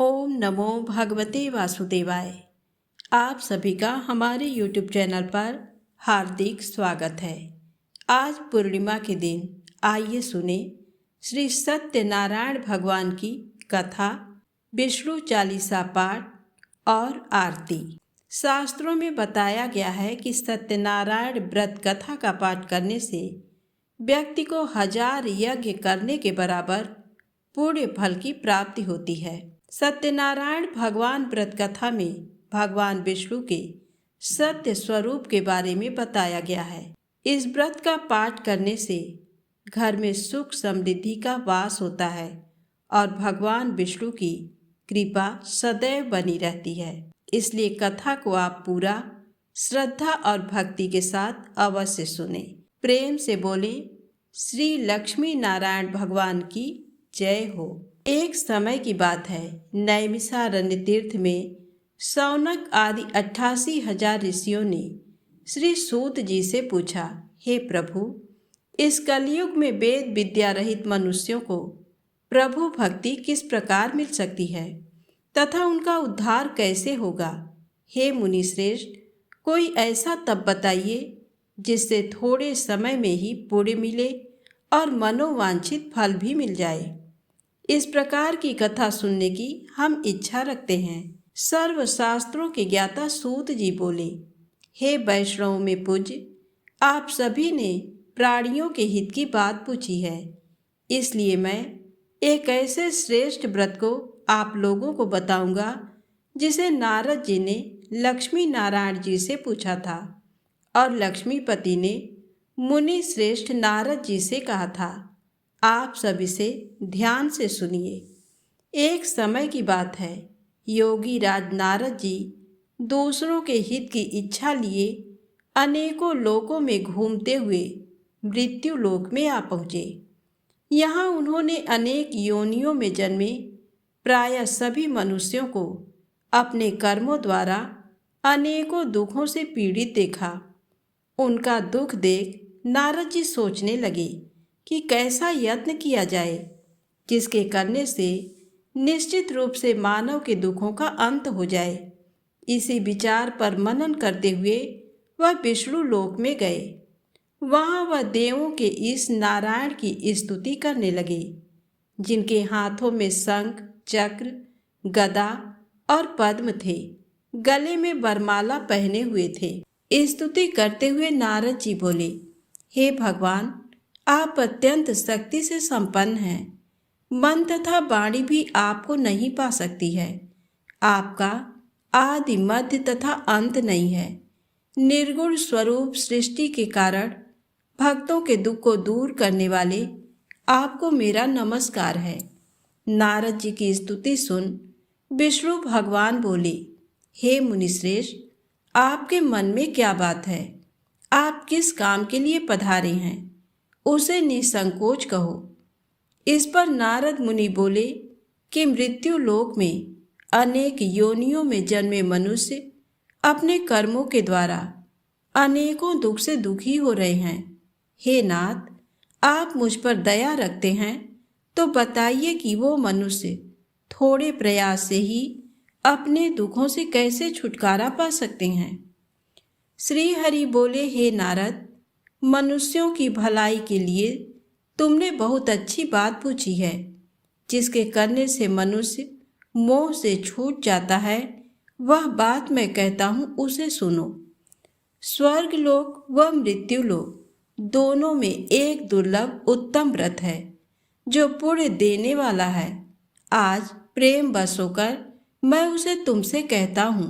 ओम नमो भगवते वासुदेवाय। आप सभी का हमारे YouTube चैनल पर हार्दिक स्वागत है। आज पूर्णिमा के दिन आइए सुने श्री सत्यनारायण भगवान की कथा, विष्णु चालीसा पाठ और आरती। शास्त्रों में बताया गया है कि सत्यनारायण व्रत कथा का पाठ करने से व्यक्ति को 1000 यज्ञ करने के बराबर पुण्य फल की प्राप्ति होती है। सत्यनारायण भगवान व्रत कथा में भगवान विष्णु के सत्य स्वरूप के बारे में बताया गया है। इस व्रत का पाठ करने से घर में सुख समृद्धि का वास होता है और भगवान विष्णु की कृपा सदैव बनी रहती है। इसलिए कथा को आप पूरा श्रद्धा और भक्ति के साथ अवश्य सुने। प्रेम से बोले श्री लक्ष्मी नारायण भगवान की जय हो। एक समय की बात है, नैमिषारण्य तीर्थ में शौनक आदि 88,000 ऋषियों ने श्री सूत जी से पूछा, हे प्रभु, इस कलयुग में वेद विद्या रहित मनुष्यों को प्रभु भक्ति किस प्रकार मिल सकती है तथा उनका उद्धार कैसे होगा। हे मुनि श्रेष्ठ, कोई ऐसा तप बताइए जिससे थोड़े समय में ही पुण्य मिले और मनोवांछित फल भी मिल जाए। इस प्रकार की कथा सुनने की हम इच्छा रखते हैं। सर्व शास्त्रों के ज्ञाता सूत जी बोले, हे वैष्णव में पूज्य, आप सभी ने प्राणियों के हित की बात पूछी है, इसलिए मैं एक ऐसे श्रेष्ठ व्रत को आप लोगों को बताऊंगा जिसे नारद जी ने लक्ष्मी नारायण जी से पूछा था और लक्ष्मीपति ने मुनि श्रेष्ठ नारद जी से कहा था। आप सब इसे ध्यान से सुनिए। एक समय की बात है, योगी राज नारद जी दूसरों के हित की इच्छा लिए अनेकों लोकों में घूमते हुए मृत्यु लोक में आ पहुँचे। यहाँ उन्होंने अनेक योनियों में जन्मे प्रायः सभी मनुष्यों को अपने कर्मों द्वारा अनेकों दुखों से पीड़ित देखा। उनका दुख देख नारद जी सोचने लगे कि कैसा यत्न किया जाए जिसके करने से निश्चित रूप से मानव के दुखों का अंत हो जाए। इसी विचार पर मनन करते हुए वह विष्णु लोक में गए। वहाँ वह देवों के इस नारायण की स्तुति करने लगे, जिनके हाथों में शंख, चक्र, गदा और पद्म थे, गले में वरमाला पहने हुए थे। स्तुति करते हुए नारद जी बोले, हे भगवान, आप अत्यंत शक्ति से संपन्न हैं। मन तथा वाणी भी आपको नहीं पा सकती है। आपका आदि मध्य तथा अंत नहीं है। निर्गुण स्वरूप सृष्टि के कारण भक्तों के दुख को दूर करने वाले आपको मेरा नमस्कार है। नारद जी की स्तुति सुन विष्णु भगवान बोले, हे मुनिश्रेष्ठ, आपके मन में क्या बात है? आप किस काम के लिए पधारे हैं? उसे निसंकोच कहो। इस पर नारद मुनि बोले कि मृत्यु लोक में अनेक योनियों में जन्मे मनुष्य अपने कर्मों के द्वारा अनेकों दुख से दुखी हो रहे हैं। हे नाथ, आप मुझ पर दया रखते हैं तो बताइए कि वो मनुष्य थोड़े प्रयास से ही अपने दुखों से कैसे छुटकारा पा सकते हैं। श्री हरि बोले, हे नारद, मनुष्यों की भलाई के लिए तुमने बहुत अच्छी बात पूछी है। जिसके करने से मनुष्य मोह से छूट जाता है, वह बात मैं कहता हूँ, उसे सुनो। स्वर्ग लोक व मृत्यु लोक दोनों में एक दुर्लभ उत्तम व्रत है जो पुण्य देने वाला है। आज प्रेम बस होकर मैं उसे तुमसे कहता हूँ।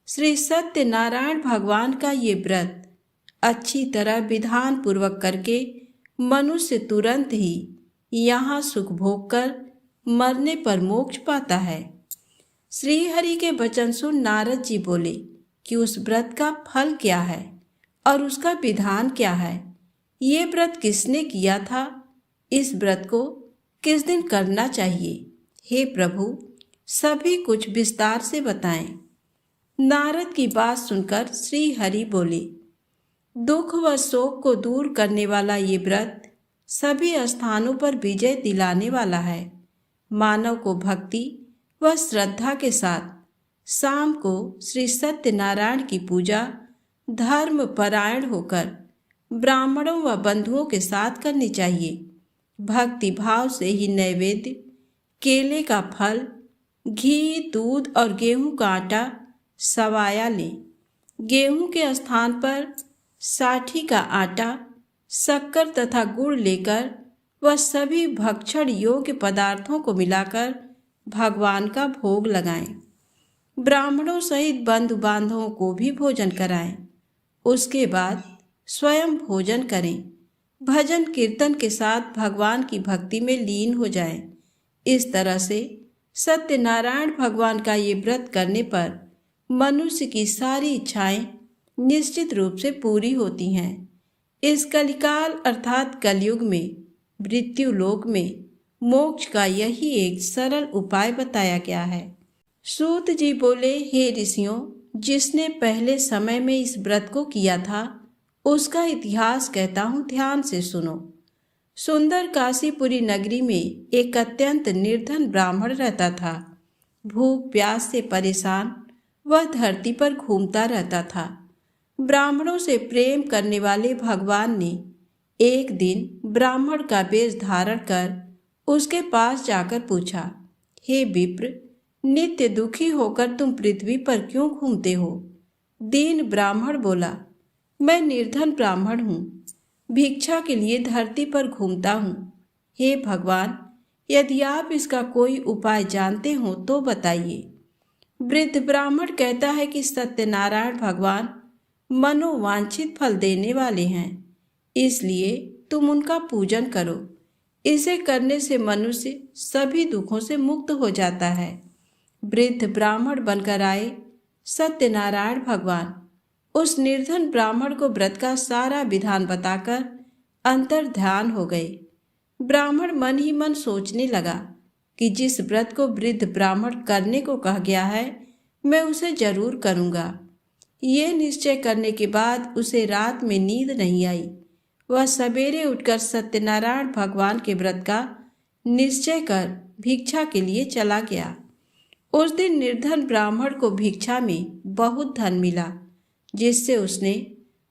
श्री सत्यनारायण भगवान का ये व्रत अच्छी तरह विधान पूर्वक करके मनुष्य तुरंत ही यहाँ सुख भोग कर मरने पर मोक्ष पाता है। श्री हरि के वचन सुन नारद जी बोले कि उस व्रत का फल क्या है और उसका विधान क्या है। ये व्रत किसने किया था? इस व्रत को किस दिन करना चाहिए? हे प्रभु, सभी कुछ विस्तार से बताएं। नारद की बात सुनकर श्री हरि बोले, दुख व शोक को दूर करने वाला ये व्रत सभी स्थानों पर विजय दिलाने वाला है। मानव को भक्ति वह श्रद्धा के साथ शाम को श्री सत्यनारायण की पूजा धर्म परायण होकर ब्राह्मणों व बंधुओं के साथ करनी चाहिए। भक्ति भाव से ही नैवेद्य, केले का फल, घी, दूध और गेहूं का आटा सवाया लें। गेहूं के स्थान पर साठी का आटा, शक्कर तथा गुड़ लेकर वह सभी भक्षण योग्य पदार्थों को मिलाकर भगवान का भोग लगाएं। ब्राह्मणों सहित बंधु बांधवों को भी भोजन कराएं। उसके बाद स्वयं भोजन करें। भजन कीर्तन के साथ भगवान की भक्ति में लीन हो जाएं। इस तरह से सत्यनारायण भगवान का ये व्रत करने पर मनुष्य की सारी इच्छाएं निश्चित रूप से पूरी होती हैं। इस कलिकाल अर्थात कलयुग में मृत्यु लोक में मोक्ष का यही एक सरल उपाय बताया गया है। सूत जी बोले, हे ऋषियों, जिसने पहले समय में इस व्रत को किया था उसका इतिहास कहता हूँ, ध्यान से सुनो। सुंदर काशीपुरी नगरी में एक अत्यंत निर्धन ब्राह्मण रहता था। भूख प्यास से परेशान वह धरती पर घूमता रहता था। ब्राह्मणों से प्रेम करने वाले भगवान ने एक दिन ब्राह्मण का वेश धारण कर उसके पास जाकर पूछा, हे विप्र, नित्य दुखी होकर तुम पृथ्वी पर क्यों घूमते हो? दीन ब्राह्मण बोला, मैं निर्धन ब्राह्मण हूँ, भिक्षा के लिए धरती पर घूमता हूँ। हे भगवान, यदि आप इसका कोई उपाय जानते हो तो बताइए। वृद्ध ब्राह्मण कहता है कि सत्यनारायण भगवान मनोवांछित फल देने वाले हैं, इसलिए तुम उनका पूजन करो। इसे करने से मनुष्य सभी दुखों से मुक्त हो जाता है। वृद्ध ब्राह्मण बनकर आए सत्यनारायण भगवान उस निर्धन ब्राह्मण को व्रत का सारा विधान बताकर अंतर ध्यान हो गए। ब्राह्मण मन ही मन सोचने लगा कि जिस व्रत को वृद्ध ब्राह्मण करने को कहा गया है मैं उसे जरूर करूँगा। ये निश्चय करने के बाद उसे रात में नींद नहीं आई। वह सवेरे उठकर सत्यनारायण भगवान के व्रत का निश्चय कर भिक्षा के लिए चला गया। उस दिन निर्धन ब्राह्मण को भिक्षा में बहुत धन मिला, जिससे उसने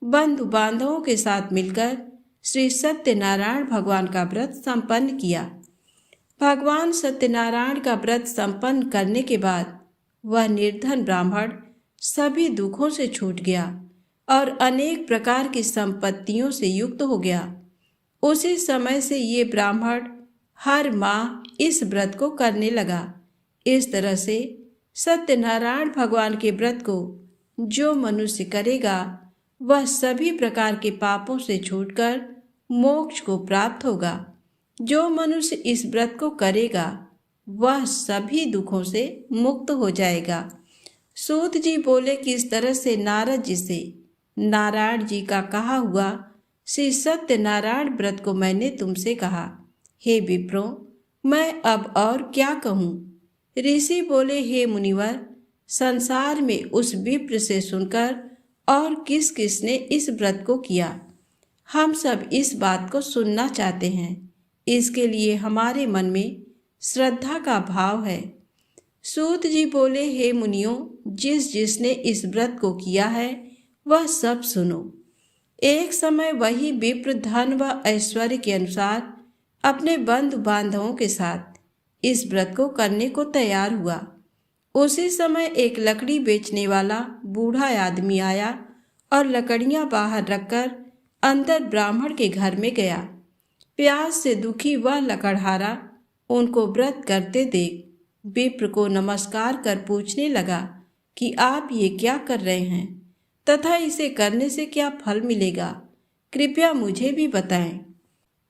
बंधु बांधवों के साथ मिलकर श्री सत्यनारायण भगवान का व्रत संपन्न किया। भगवान सत्यनारायण का व्रत संपन्न करने के बाद वह निर्धन ब्राह्मण सभी दुखों से छूट गया और अनेक प्रकार की संपत्तियों से युक्त हो गया। उसी समय से ये ब्राह्मण हर माह इस व्रत को करने लगा। इस तरह से सत्यनारायण भगवान के व्रत को जो मनुष्य करेगा वह सभी प्रकार के पापों से छूटकर मोक्ष को प्राप्त होगा। जो मनुष्य इस व्रत को करेगा वह सभी दुखों से मुक्त हो जाएगा। सूत जी बोले कि इस तरह से नारद जी से नारायण जी का कहा हुआ श्री सत्यनारायण व्रत को मैंने तुमसे कहा। हे विप्रो, मैं अब और क्या कहूँ? ऋषि बोले, हे मुनिवर, संसार में उस विप्र से सुनकर और किस किस ने इस व्रत को किया, हम सब इस बात को सुनना चाहते हैं। इसके लिए हमारे मन में श्रद्धा का भाव है। सूत जी बोले, हे मुनियों, जिसने इस व्रत को किया है वह सब सुनो। एक समय वही विप्र धन व ऐश्वर्य के अनुसार अपने बंधु बांधवों के साथ इस व्रत को करने को तैयार हुआ। उसी समय एक लकड़ी बेचने वाला बूढ़ा आदमी आया और लकड़ियां बाहर रखकर अंदर ब्राह्मण के घर में गया। प्यास से दुखी वह लकड़हारा उनको व्रत करते देख विप्र को नमस्कार कर पूछने लगा कि आप ये क्या कर रहे हैं तथा इसे करने से क्या फल मिलेगा, कृपया मुझे भी बताएं।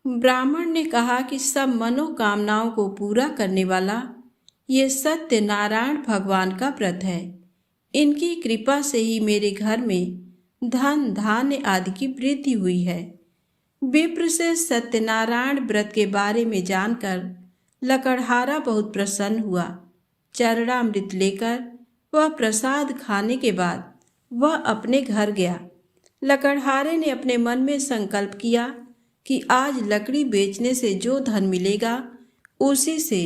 ब्राह्मण ने कहा कि सब मनोकामनाओं को पूरा करने वाला ये सत्यनारायण भगवान का व्रत है। इनकी कृपा से ही मेरे घर में धन धान्य आदि की वृद्धि हुई है। विप्र से सत्यनारायण व्रत के बारे में जानकर लकड़हारा बहुत प्रसन्न हुआ। चरणामृत लेकर वह प्रसाद खाने के बाद वह अपने घर गया। लकड़हारे ने अपने मन में संकल्प किया कि आज लकड़ी बेचने से जो धन मिलेगा उसी से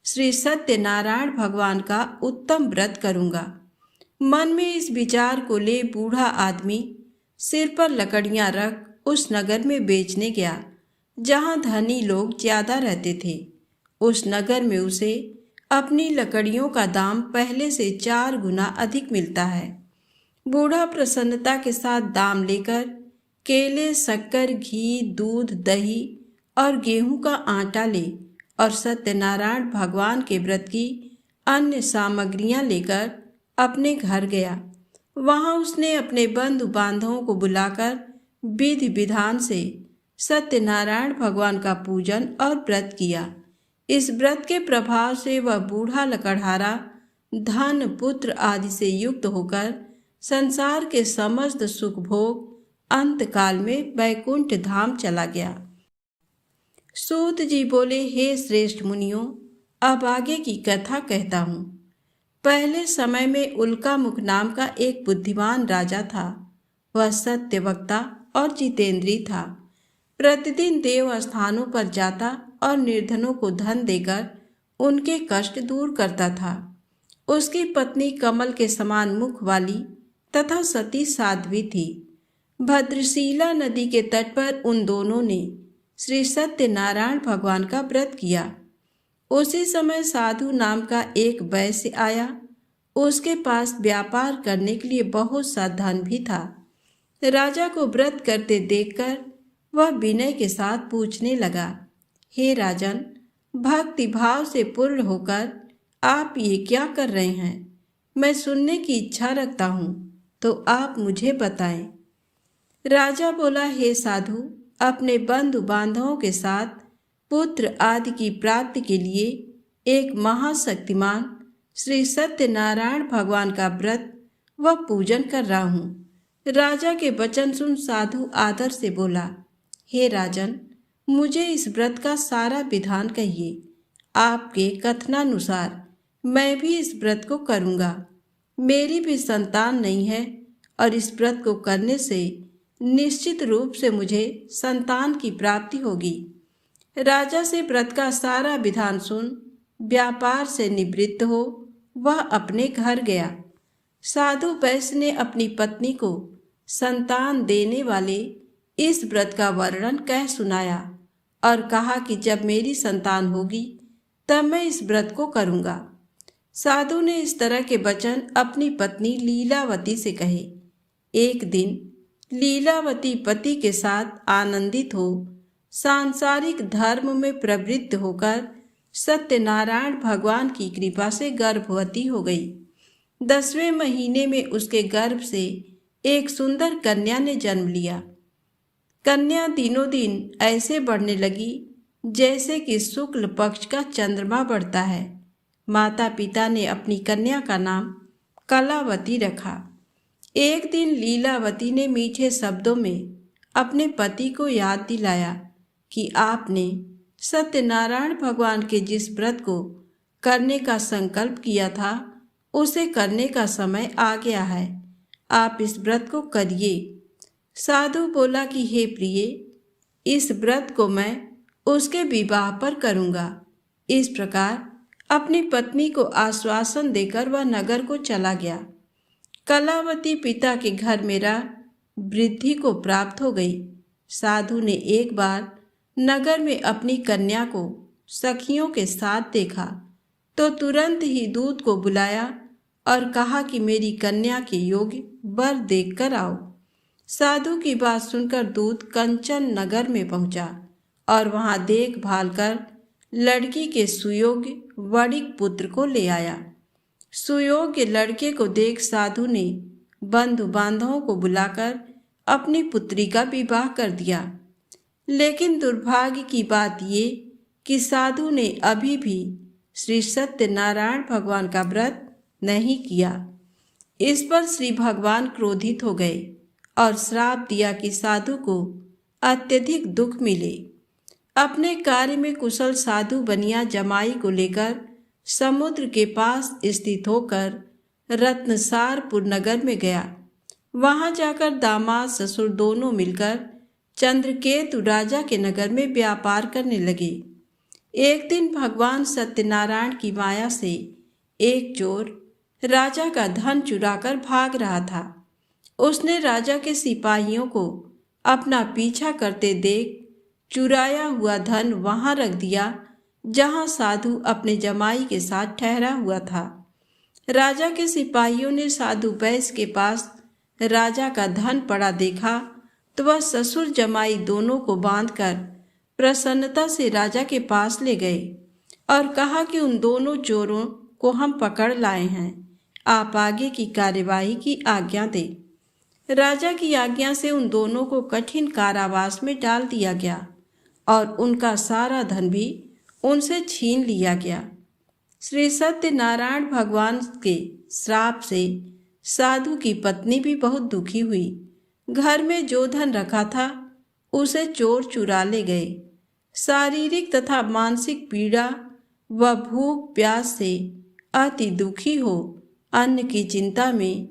श्री सत्यनारायण भगवान का उत्तम व्रत करूंगा। मन में इस विचार को ले बूढ़ा आदमी सिर पर लकड़ियां रख उस नगर में बेचने गया जहां धनी लोग ज्यादा रहते थे। उस नगर में उसे अपनी लकड़ियों का दाम पहले से 4 गुना अधिक मिलता है। बूढ़ा प्रसन्नता के साथ दाम लेकर केले, शक्कर, घी, दूध, दही और गेहूं का आटा ले और सत्यनारायण भगवान के व्रत की अन्य सामग्रियां लेकर अपने घर गया। वहां उसने अपने बंधु बांधवों को बुलाकर विधि विधान से सत्यनारायण भगवान का पूजन और व्रत किया। इस व्रत के प्रभाव से वह बूढ़ा लकड़हारा धन, पुत्र आदि से युक्त होकर संसार के समस्त सुख भोग अंत काल में वैकुंठ धाम चला गया। सूत जी बोले, हे श्रेष्ठ मुनियों, अब आगे की कथा कहता हूँ। पहले समय में उल्कामुख नाम का एक बुद्धिमान राजा था। वह सत्यवक्ता और जितेंद्री था। प्रतिदिन देव स्थानों पर जाता और निर्धनों को धन देकर उनके कष्ट दूर करता था। उसकी पत्नी कमल के समान मुख वाली तथा सती साध्वी थी। भद्रशिला नदी के तट पर उन दोनों ने श्री सत्यनारायण भगवान का व्रत किया। उसी समय साधु नाम का एक वैश्य आया। उसके पास व्यापार करने के लिए बहुत सा धन भी था। राजा को व्रत करते देखकर वह विनय के साथ पूछने लगा, हे राजन, भक्ति भाव से पूर्ण होकर आप ये क्या कर रहे हैं? मैं सुनने की इच्छा रखता हूँ, तो आप मुझे बताएं। राजा बोला, हे साधु, अपने बंधु बांधवों के साथ पुत्र आदि की प्राप्ति के लिए एक महाशक्तिमान श्री सत्यनारायण भगवान का व्रत व पूजन कर रहा हूँ। राजा के वचन सुन साधु आदर से बोला, हे राजन, मुझे इस व्रत का सारा विधान कहिए। आपके कथनानुसार मैं भी इस व्रत को करूँगा। मेरी भी संतान नहीं है और इस व्रत को करने से निश्चित रूप से मुझे संतान की प्राप्ति होगी। राजा से व्रत का सारा विधान सुन व्यापार से निवृत्त हो वह अपने घर गया। साधु वैश्य ने अपनी पत्नी को संतान देने वाले इस व्रत का वर्णन कह सुनाया और कहा कि जब मेरी संतान होगी तब मैं इस व्रत को करूँगा। साधु ने इस तरह के वचन अपनी पत्नी लीलावती से कहे। एक दिन लीलावती पति के साथ आनंदित हो सांसारिक धर्म में प्रवृत्त होकर सत्यनारायण भगवान की कृपा से गर्भवती हो गई। 10वें महीने में उसके गर्भ से एक सुंदर कन्या ने जन्म लिया। कन्या दिनों दिन ऐसे बढ़ने लगी जैसे कि शुक्ल पक्ष का चंद्रमा बढ़ता है। माता पिता ने अपनी कन्या का नाम कलावती रखा। एक दिन लीलावती ने मीठे शब्दों में अपने पति को याद दिलाया कि आपने सत्यनारायण भगवान के जिस व्रत को करने का संकल्प किया था उसे करने का समय आ गया है। आप इस व्रत को करिए। साधु बोला कि हे प्रिय, इस व्रत को मैं उसके विवाह पर करूँगा। इस प्रकार अपनी पत्नी को आश्वासन देकर वह नगर को चला गया। कलावती पिता के घर मेरा वृद्धि को प्राप्त हो गई। साधु ने एक बार नगर में अपनी कन्या को सखियों के साथ देखा तो तुरंत ही दूत को बुलाया और कहा कि मेरी कन्या के योग्य वर देखकर आओ। साधु की बात सुनकर दूत कंचन नगर में पहुंचा और वहां देखभाल कर लड़की के सुयोग्य वणिक पुत्र को ले आया। सुयोग्य लड़के को देख साधु ने बंधु बांधवों को बुलाकर अपनी पुत्री का विवाह कर दिया। लेकिन दुर्भाग्य की बात ये कि साधु ने अभी भी श्री सत्यनारायण भगवान का व्रत नहीं किया। इस पर श्री भगवान क्रोधित हो गए और श्राप दिया कि साधु को अत्यधिक दुख मिले। अपने कार्य में कुशल साधु बनिया जमाई को लेकर समुद्र के पास स्थित होकर रत्नसारपुर नगर में गया। वहां जाकर दामाद ससुर दोनों मिलकर चंद्रकेतु राजा के नगर में व्यापार करने लगे। एक दिन भगवान सत्यनारायण की माया से एक चोर राजा का धन चुराकर भाग रहा था। उसने राजा के सिपाहियों को अपना पीछा करते देख चुराया हुआ धन वहां रख दिया जहां साधु अपने जमाई के साथ ठहरा हुआ था। राजा के सिपाहियों ने साधु बैस के पास राजा का धन पड़ा देखा तो वह ससुर जमाई दोनों को बांधकर प्रसन्नता से राजा के पास ले गए और कहा कि उन दोनों चोरों को हम पकड़ लाए हैं, आप आगे की कार्यवाही की आज्ञा दें। राजा की आज्ञा से उन दोनों को कठिन कारावास में डाल दिया गया और उनका सारा धन भी उनसे छीन लिया गया। श्री सत्यनारायण भगवान के श्राप से साधु की पत्नी भी बहुत दुखी हुई। घर में जो धन रखा था उसे चोर चुरा ले गए। शारीरिक तथा मानसिक पीड़ा व भूख प्यास से अति दुखी हो अन्न की चिंता में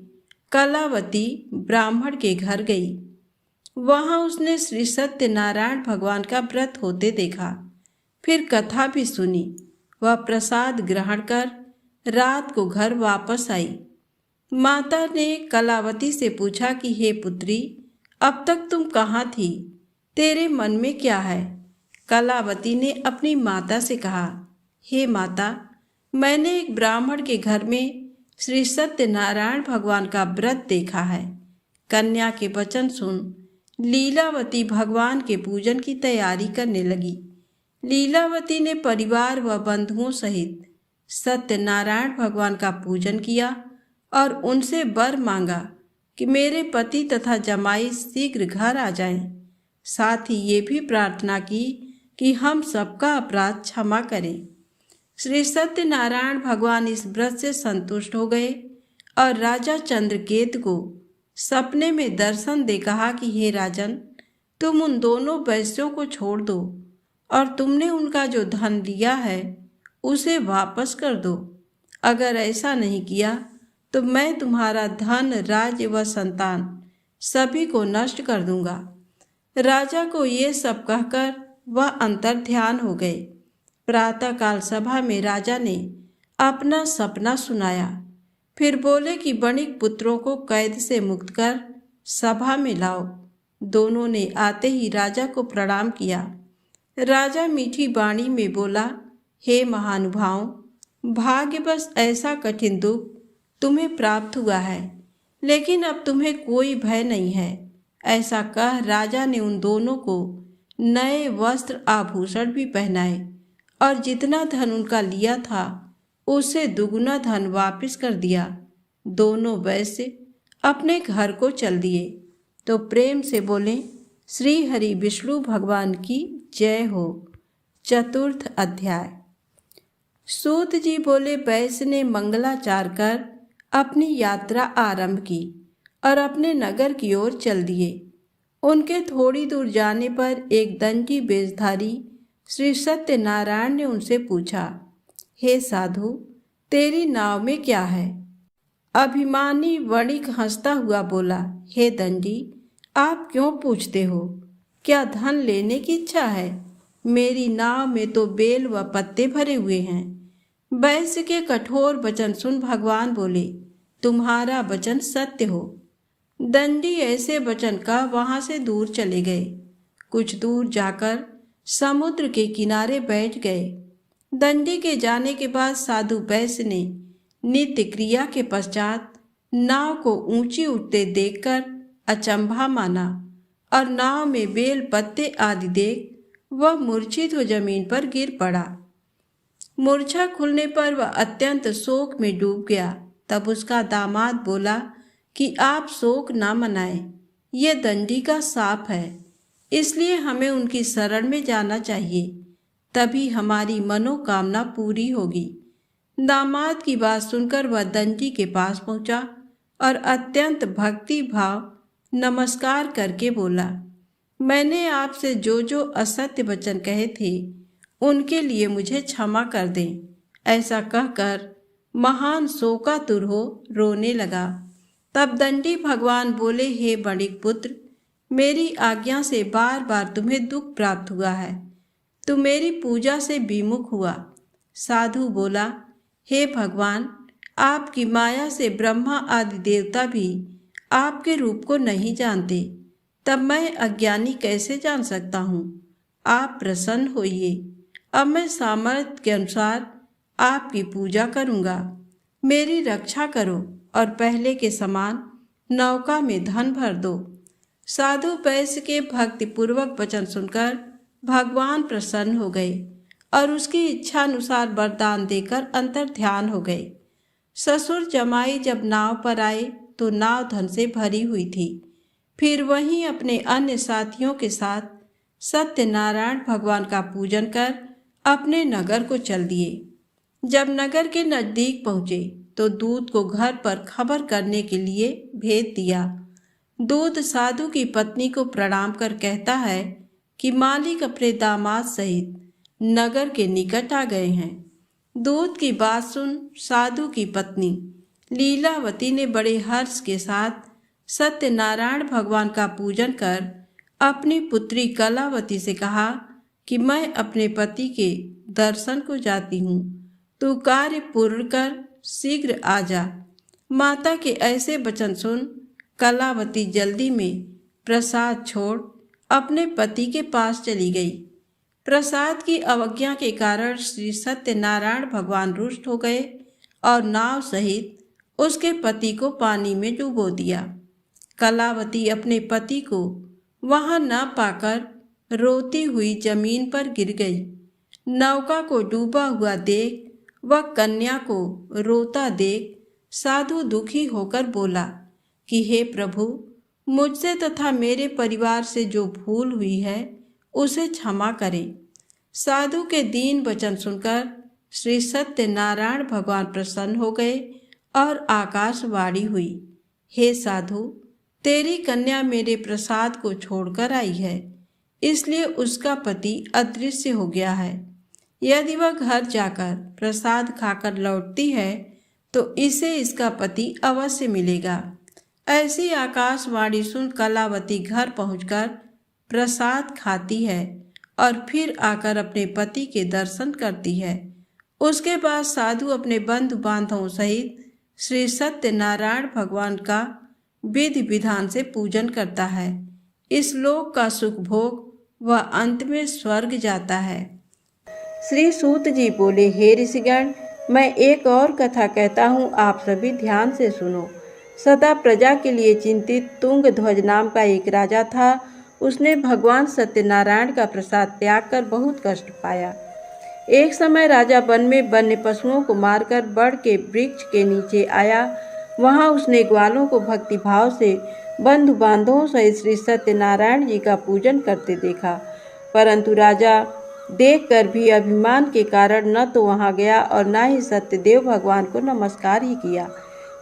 कलावती ब्राह्मण के घर गई। वहां उसने श्री सत्यनारायण भगवान का व्रत होते देखा, फिर कथा भी सुनी। वह प्रसाद ग्रहण कर रात को घर वापस आई। माता ने कलावती से पूछा कि हे पुत्री, अब तक तुम कहाँ थी? तेरे मन में क्या है? कलावती ने अपनी माता से कहा, हे माता, मैंने एक ब्राह्मण के घर में श्री सत्यनारायण भगवान का व्रत देखा है। कन्या के वचन सुन लीलावती भगवान के पूजन की तैयारी करने लगी। लीलावती ने परिवार व बंधुओं सहित सत्यनारायण भगवान का पूजन किया और उनसे वर मांगा कि मेरे पति तथा जमाई शीघ्र घर आ जाएं। साथ ही ये भी प्रार्थना की कि हम सबका अपराध क्षमा करें। श्री सत्यनारायण भगवान इस व्रत से संतुष्ट हो गए और राजा चंद्रकेतु को सपने में दर्शन दे कहा कि हे राजन, तुम उन दोनों वैश्यों को छोड़ दो और तुमने उनका जो धन लिया है उसे वापस कर दो। अगर ऐसा नहीं किया तो मैं तुम्हारा धन, राज्य व संतान सभी को नष्ट कर दूंगा। राजा को ये सब कहकर वह अंतर ध्यान हो गए। प्रातःकाल सभा में राजा ने अपना सपना सुनाया, फिर बोले कि वणिक पुत्रों को कैद से मुक्त कर सभा में लाओ। दोनों ने आते ही राजा को प्रणाम किया। राजा मीठी वाणी में बोला, हे महानुभाव, भाग्यवश ऐसा कठिन दुख तुम्हें प्राप्त हुआ है, लेकिन अब तुम्हें कोई भय नहीं है। ऐसा कह राजा ने उन दोनों को नए वस्त्र आभूषण भी पहनाए और जितना धन उनका लिया था उसे दुगुना धन वापस कर दिया। दोनों वैश्य अपने घर को चल दिए तो प्रेम से बोले, श्री हरि विष्णु भगवान की जय हो। चतुर्थ अध्याय। सूत जी बोले, वैश्य ने मंगलाचार कर अपनी यात्रा आरंभ की और अपने नगर की ओर चल दिए। उनके थोड़ी दूर जाने पर एक दंडी वेशधारी श्री सत्यनारायण ने उनसे पूछा, हे साधु, तेरी नाव में क्या है? अभिमानी वणिक हंसता हुआ बोला, हे दंडी, आप क्यों पूछते हो? क्या धन लेने की इच्छा है? मेरी नाव में तो बेल व पत्ते भरे हुए हैं। वैश्य के कठोर वचन सुन भगवान बोले, तुम्हारा वचन सत्य हो। दंडी ऐसे वचन कह वहां से दूर चले गए। कुछ दूर जाकर समुद्र के किनारे बैठ गए। दंडी के जाने के बाद साधु वैश्य ने नित्य क्रिया के पश्चात नाव को ऊंची उठते देखकर अचंभा माना और नाव में बेल पत्ते आदि देख वह मूर्छित हो जमीन पर गिर पड़ा। मूर्छा खुलने पर वह अत्यंत शोक में डूब गया। तब उसका दामाद बोला कि आप शोक ना मनाएं, ये दंडी का शाप है, इसलिए हमें उनकी शरण में जाना चाहिए, तभी हमारी मनोकामना पूरी होगी। दामाद की बात सुनकर वह दंडी के पास पहुंचा और अत्यंत भक्ति भाव नमस्कार करके बोला, मैंने आपसे जो जो असत्य वचन कहे थे उनके लिए मुझे क्षमा कर दें। ऐसा कहकर महान शोकातुर हो रोने लगा। तब दंडी भगवान बोले, हे वणिक पुत्र, मेरी आज्ञा से बार बार तुम्हें दुख प्राप्त हुआ है। तू मेरी पूजा से विमुख हुआ। साधु बोला, हे भगवान, आपकी माया से ब्रह्मा आदि देवता भी आपके रूप को नहीं जानते, तब मैं अज्ञानी कैसे जान सकता हूँ। आप प्रसन्न होइए। अब मैं सामर्थ्य के अनुसार आपकी पूजा करूँगा। मेरी रक्षा करो और पहले के समान नौका में धन भर दो। साधु वैश्य के भक्तिपूर्वक वचन सुनकर भगवान प्रसन्न हो गए और उसकी इच्छा अनुसार वरदान देकर अंतर ध्यान हो गए। ससुर जमाई जब नाव पर आए तो नाव धन से भरी हुई थी। फिर वहीं अपने अन्य साथियों के साथ सत्यनारायण भगवान का पूजन कर अपने नगर को चल दिए। जब नगर के नजदीक पहुँचे तो दूत को घर पर खबर करने के लिए भेज दिया। दूत साधु की पत्नी को प्रणाम कर कहता है कि मालिक अपने दामाद सहित नगर के निकट आ गए हैं। दूत की बात सुन साधु की पत्नी लीलावती ने बड़े हर्ष के साथ सत्यनारायण भगवान का पूजन कर अपनी पुत्री कलावती से कहा कि मैं अपने पति के दर्शन को जाती हूँ, तू कार्य पूर्ण कर शीघ्र आ जा। माता के ऐसे वचन सुन कलावती जल्दी में प्रसाद छोड़ अपने पति के पास चली गई। प्रसाद की अवज्ञा के कारण श्री सत्यनारायण भगवान रुष्ट हो गए और नाव सहित उसके पति को पानी में डुबो दिया। कलावती अपने पति को वहां न पाकर रोती हुई जमीन पर गिर गई। नौका को डूबा हुआ देख वह कन्या को रोता देख साधु दुखी होकर बोला कि हे प्रभु, मुझसे तथा मेरे परिवार से जो भूल हुई है उसे क्षमा करें। साधु के दीन वचन सुनकर श्री सत्यनारायण भगवान प्रसन्न हो गए और आकाशवाणी हुई, हे साधु, तेरी कन्या मेरे प्रसाद को छोड़कर आई है, इसलिए उसका पति अदृश्य हो गया है। यदि वह घर जाकर प्रसाद खाकर लौटती है तो इसे इसका पति अवश्य मिलेगा। ऐसी आकाशवाणी सुन कलावती घर पहुंचकर प्रसाद खाती है और फिर आकर अपने पति के दर्शन करती है। उसके बाद साधु अपने बंधु बांधवों सहित श्री सत्यनारायण भगवान का विधि विधान से पूजन करता है। इस लोक का सुख भोग वह अंत में स्वर्ग जाता है। श्री सूत जी बोले, हे ऋषिगण, मैं एक और कथा कहता हूँ, आप सभी ध्यान से सुनो। सदा प्रजा के लिए चिंतित तुंगध्वज नाम का एक राजा था। उसने भगवान सत्यनारायण का प्रसाद त्याग कर बहुत कष्ट पाया। एक समय राजा वन में वन्य पशुओं को मारकर बड़ के वृक्ष के नीचे आया। वहां उसने ग्वालों को भक्तिभाव से बंधु बांधवों सहित श्री सत्यनारायण जी का पूजन करते देखा, परंतु राजा देखकर भी अभिमान के कारण न तो वहां गया और न ही सत्यदेव भगवान को नमस्कार ही किया।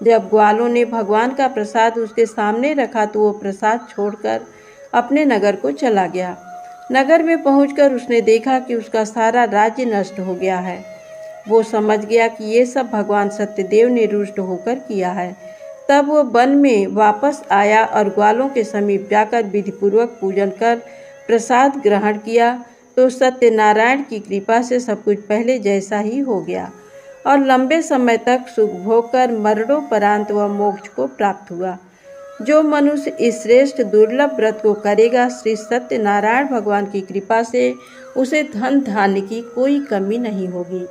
जब ग्वालों ने भगवान का प्रसाद उसके सामने रखा तो वो प्रसाद छोड़कर अपने नगर को चला गया। नगर में पहुंचकर उसने देखा कि उसका सारा राज्य नष्ट हो गया है। वो समझ गया कि ये सब भगवान सत्यदेव ने रुष्ट होकर किया है। तब वो वन में वापस आया और ग्वालों के समीप जाकर विधिपूर्वक पूजन कर प्रसाद ग्रहण किया तो सत्यनारायण की कृपा से सब कुछ पहले जैसा ही हो गया और लंबे समय तक सुख भोग कर मरणोपरांत वह मोक्ष को प्राप्त हुआ। जो मनुष्य इस श्रेष्ठ दुर्लभ व्रत को करेगा, श्री सत्यनारायण भगवान की कृपा से उसे धन धान्य की कोई कमी नहीं होगी।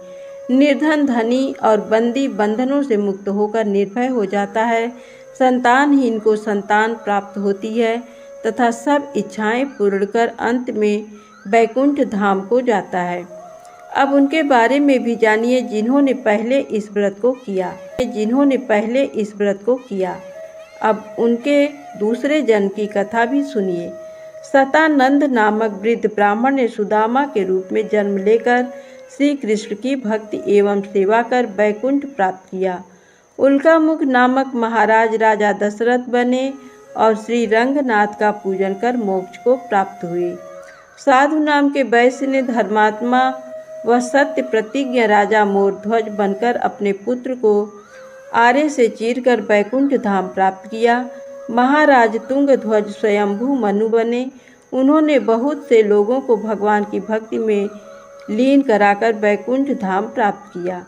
निर्धन धनी और बंदी बंधनों से मुक्त होकर निर्भय हो जाता है। संतानहीन को संतान प्राप्त होती है तथा सब इच्छाएं पूर्ण कर अंत में वैकुंठ धाम को जाता है। अब उनके बारे में भी जानिए जिन्होंने पहले इस व्रत को किया। अब उनके दूसरे जन्म की कथा भी सुनिए। सतानंद नामक वृद्ध ब्राह्मण ने सुदामा के रूप में जन्म लेकर श्री कृष्ण की भक्ति एवं सेवा कर वैकुंठ प्राप्त किया। उल्कामुख नामक महाराज राजा दशरथ बने और श्री रंगनाथ का पूजन कर मोक्ष को प्राप्त हुए। साधु नाम के वैश्य ने धर्मात्मा व सत्य प्रतिज्ञ राजा मोरध्वज बनकर अपने पुत्र को आरे से चीरकर वैकुंठ धाम प्राप्त किया। महाराज तुंगध्वज स्वयंभू मनु बने। उन्होंने बहुत से लोगों को भगवान की भक्ति में लीन कराकर बैकुंठ धाम प्राप्त किया।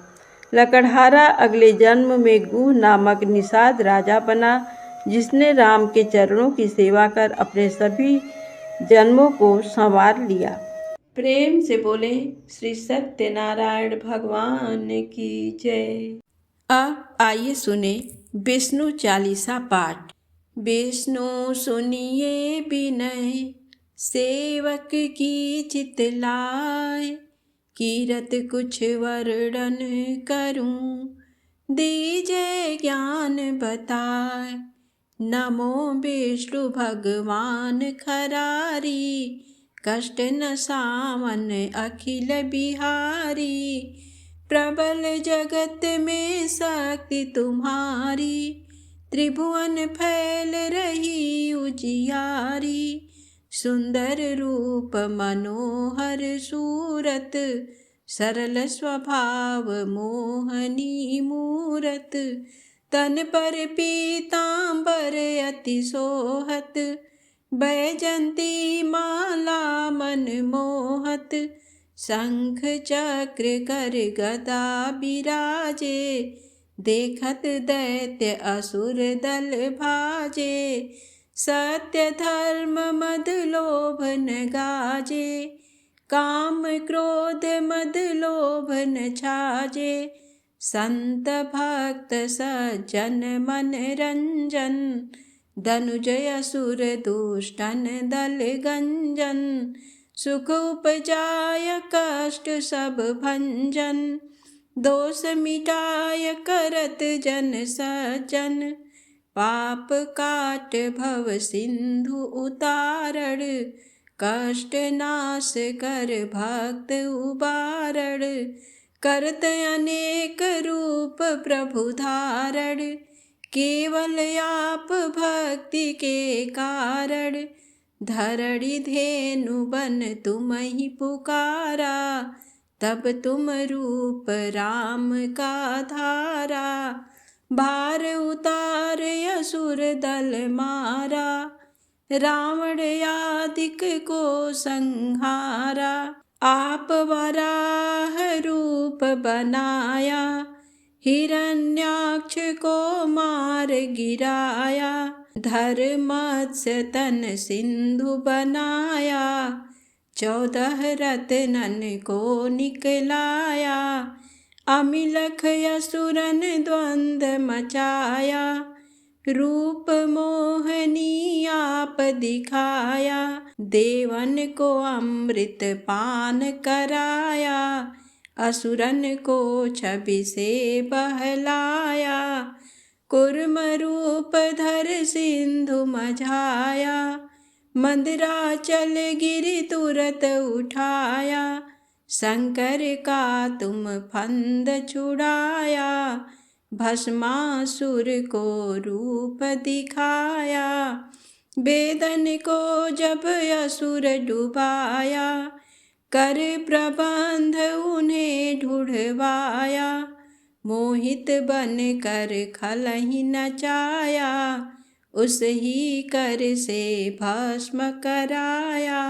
लकड़हारा अगले जन्म में गुह नामक निषाद राजा बना, जिसने राम के चरणों की सेवा कर अपने सभी जन्मों को संवार लिया। प्रेम से बोले श्री सत्यनारायण भगवान की जय। अब आइए सुने विष्णु चालीसा पाठ। विष्णु सुनिए विनय, सेवक की चितलाय, कीरत कुछ वर्णन करूं, दीजय ज्ञान बताए। नमो विष्णु भगवान खरारी, कष्ट न सामन अखिल बिहारी। प्रबल जगत में शक्ति तुम्हारी, त्रिभुवन फैल रही उजियारी। सुंदर रूप मनोहर सूरत, सरल स्वभाव मोहनी मूरत। तन पर पीतांबर अति सोहत, बैजंती माला मन मोहत। शंख चक्र कर गदा बिराजे, देखत दैत्य असुर दल भाजे। सत्य धर्म मद लोभ न गाजे, काम क्रोध मद लोभ न छाजे। संत भक्त सज्जन मन रंजन, धनुजय असुर दुष्टन दल गंजन। सुख उपजाय कष्ट सब भंजन, दोष मिटाय करत जन सज्जन। पाप काट भव सिंधु उतारण, कष्ट नाश कर भक्त उबारण। करत अनेक रूप प्रभु धारण, केवल आप भक्ति के कारण। धरणी धेनु बन तुम ही पुकारा, तब तुम रूप राम का धारा। भार उतार असुर दल मारा, रावण आदिक को संहारा। आप वराह रूप बनाया, हिरण्याक्ष को मार गिराया। धर्मस्य तन सिंधु बनाया, 14 रत्नन को निकलाया। अमिलख असुरन द्वंद मचाया, रूप मोहनी आप दिखाया। देवन को अमृत पान कराया, असुरन को छवि से बहलाया। कुर्म रूप धर सिंधु मझाया, मंदराचल गिरि तुरत उठाया। शंकर का तुम फंद छुड़ाया, भस्मासुर को रूप दिखाया। वेदन को जब असुर डुबाया, कर प्रबंध उन्हें ढूढ़वाया। मोहित बन कर खलहि नचाया, उस ही कर से भस्म कराया।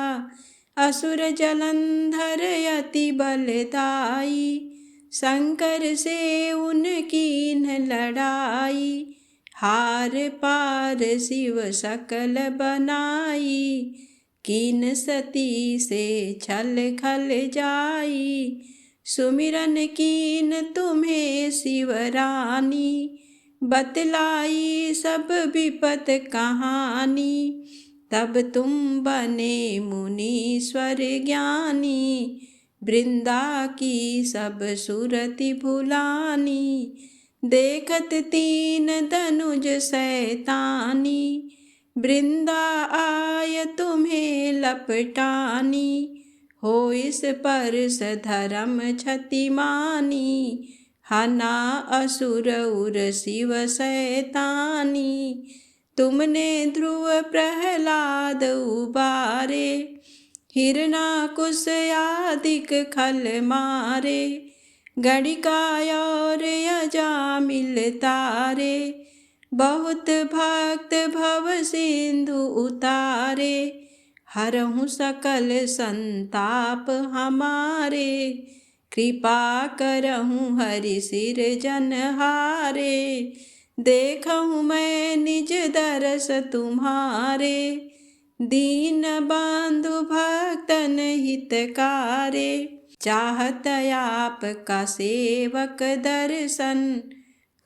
असुर जलंधर अति बलदाई, शंकर से उनकी न लड़ाई। हार पार शिव सकल बनाई, कीन सती से छल खल जाई। सुमिरन कीन तुम्हें शिवरानी, बतलाई सब विपत कहानी। तब तुम बने मुनीश्वर ज्ञानी, वृंदा की सब सुरति भुलानी। देखत तीन धनुज शैतानी, वृंदा आय तुम्हें लपटानी। हो इस परस धर्म क्षतिमानी, हना असुर उर शिव शैतानी। तुमने ध्रुव प्रहलाद उबारे, हिरणाकुश आदिक खल मारे। गणिका और अजामिल तारे, बहुत भक्त भव सिंधु उतारे। हरहु सकल संताप हमारे, कृपा करहु हरि सिरजनहारे। देखहु मैं निज दरस तुम्हारे, दीन बंधु भक्तन हितकारे। चाहत आपका सेवक दर्शन,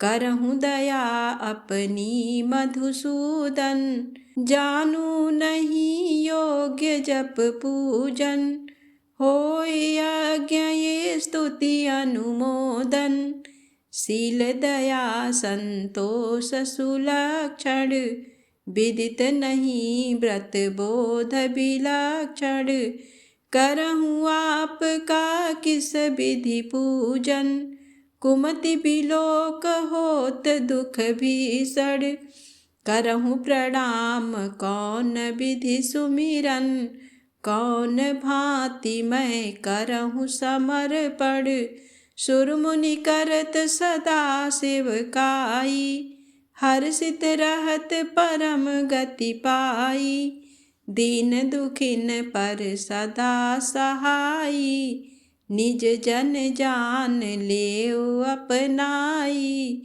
करहु दया अपनी मधुसूदन। जानू नहीं योग्य जप पूजन, होय यज्ञ ये स्तुति अनुमोदन। शील दया संतोष सुलक्षण, विदित नहीं व्रत बोध विलक्षण। करहूँ आपका किस विधि पूजन, कुमति बिलोक होत दुख भीषण। करहूँ प्रणाम कौन विधि सुमिरन, कौन भांति मैं करहूँ समर्पण। सुर मुनि करत सदा सेवकाई, हर्षित रहत परम गति पाई। दीन दुखिन पर सदा सहाई, निज जन जान लेओ अपनाई।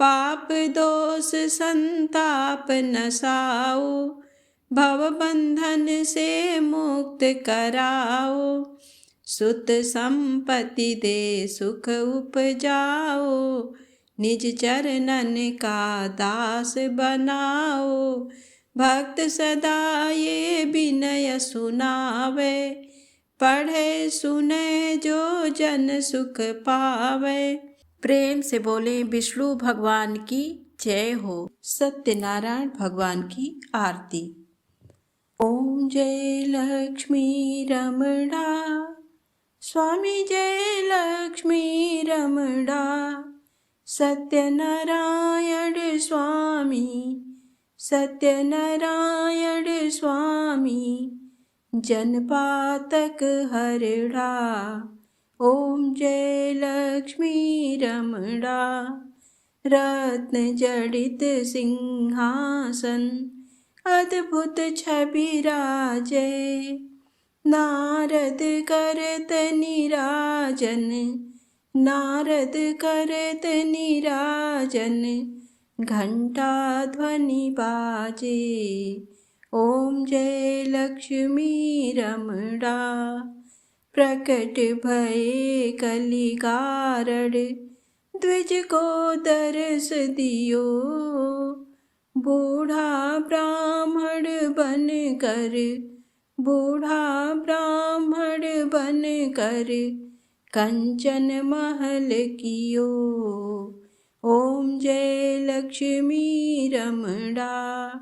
पाप दोष संताप नसाओ, भव बंधन से मुक्त कराओ। सुत संपत्ति दे सुख उपजाओ, निज चरणन का दास बनाओ। भक्त सदा ये विनय सुनावे, पढ़े सुने जो जन सुख पावे। प्रेम से बोले विष्णु भगवान की जय हो। सत्यनारायण भगवान की आरती। ओम जय लक्ष्मी रमणा, स्वामी जय लक्ष्मी रमणा। सत्यनारायण स्वामी, सत्यनारायण स्वामी, जनपातक हरड़ा। ओम जय लक्ष्मी रमणा। रत्न जड़ित सिंहासन, अद्भुत छवि राजे। नारद करत निराजन, नारद करत निराजन। घंटा ध्वनि बाजे, ओम जय लक्ष्मी रमणा। प्रकट भये कलिकारण, द्विज को दर्श दियो। बूढ़ा ब्राह्मण बन कर, बूढ़ा ब्राह्मण बन कर, कंचन महल कियो। ओम जय लक्ष्मी रमणा।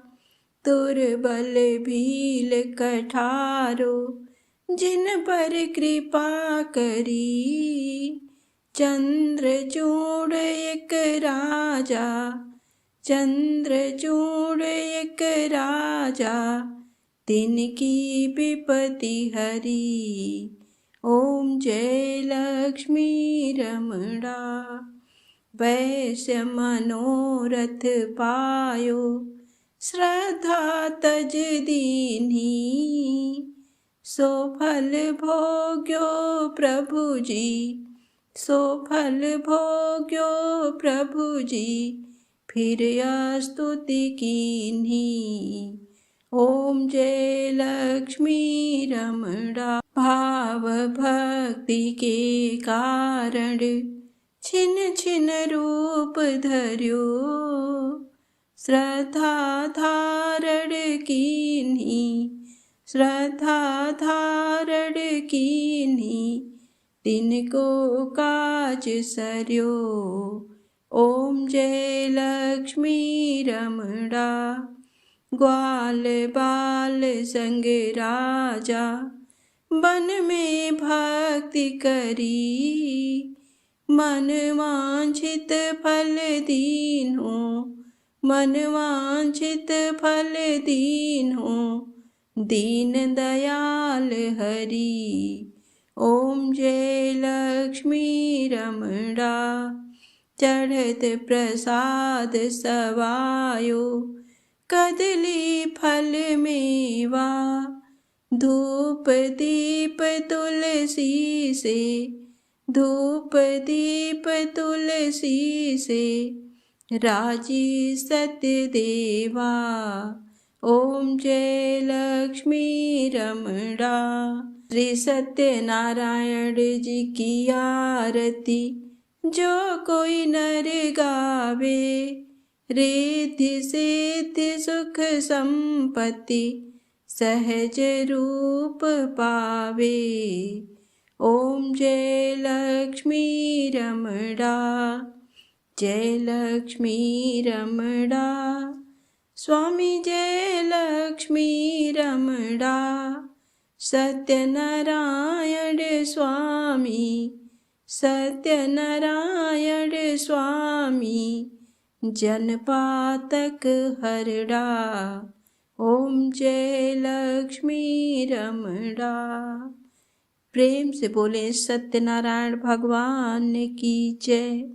दुर्बल भील कठारो, जिन पर कृपा करी। चंद्रचूड़ एक राजा, चंद्रचूड़ एक राजा, तिनकी विपत्ति हरी। ओम जय लक्ष्मी रमणा। वैश्य मनोरथ पायो, श्रद्धा तज दीन्ही। सो फल भोग्यो प्रभु जी, सो फल भोग्यो प्रभु जी, फिर स्तुति कीन्ही। ओम जय लक्ष्मी रमणा। भाव भक्ति के कारण, छिन छिन रूप धर्यो। श्रद्धा धारण कीन्ही, श्रद्धा धारण कीन्ही, तिनको काज सर्यो। ओम जय लक्ष्मी रमणा। ग्वाल बाल संग राजा, वन में भक्ति करी। मन वांछित फल दीन्हो, मन वांछित फल दीन्हो, दीन दयाल हरि। ओम जय लक्ष्मी रमणा। चढ़त प्रसाद सवायो, कदली फल मेवा। धूप दीप तुलसी से, धूप दीप तुलसी से, राजी सत्य देवा। ओम जय लक्ष्मी रमणा। श्री सत्यनारायण जी की आरती जो कोई नर गावे, रिद्धि सिद्धि सुख संपत्ति सहज रूप पावे। ओम जय लक्ष्मी रमणा, जय लक्ष्मी रमणा। स्वामी जय लक्ष्मी रमणा, सत्यनारायण स्वामी, सत्यनारायण स्वामी, जनपातक हरड़ा। ओम जय लक्ष्मी रमणा। प्रेम से बोले सत्यनारायण भगवान की जय।